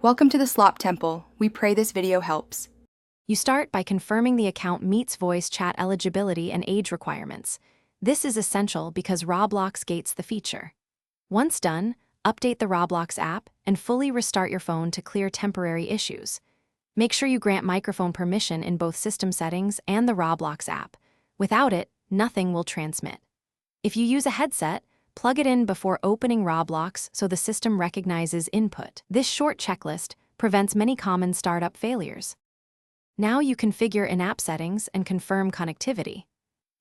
Welcome to the Slop Temple. We pray this video helps. You start by confirming the account meets voice chat eligibility and age requirements. This is essential because Roblox gates the feature. Once done, update the Roblox app and fully restart your phone to clear temporary issues. Make sure you grant microphone permission in both system settings and the Roblox app. Without it, nothing will transmit. If you use a headset, plug it in before opening Roblox so the system recognizes input. This short checklist prevents many common startup failures. Now you configure in-app settings and confirm connectivity.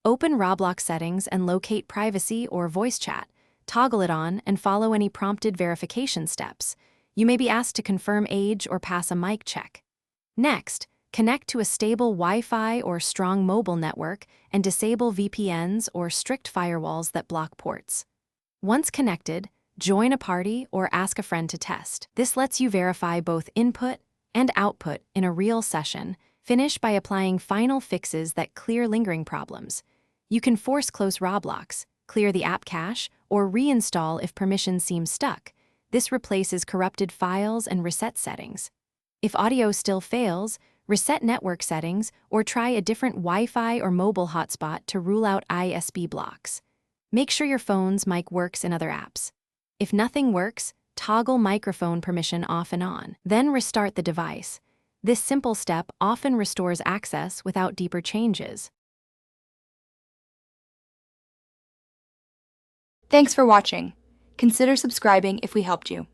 Open Roblox settings and locate privacy or voice chat. Toggle it on and follow any prompted verification steps. You may be asked to confirm age or pass a mic check. Next, connect to a stable Wi-Fi or strong mobile network and disable VPNs or strict firewalls that block ports. Once connected, join a party or ask a friend to test. This lets you verify both input and output in a real session. Finish by applying final fixes that clear lingering problems. You can force close Roblox, clear the app cache, or reinstall if permissions seem stuck. This replaces corrupted files and reset settings. If audio still fails, reset network settings or try a different Wi-Fi or mobile hotspot to rule out ISP blocks. Make sure your phone's mic works in other apps. If nothing works, toggle microphone permission off and on. Then restart the device. This simple step often restores access without deeper changes. Thanks for watching. Consider subscribing if we helped you.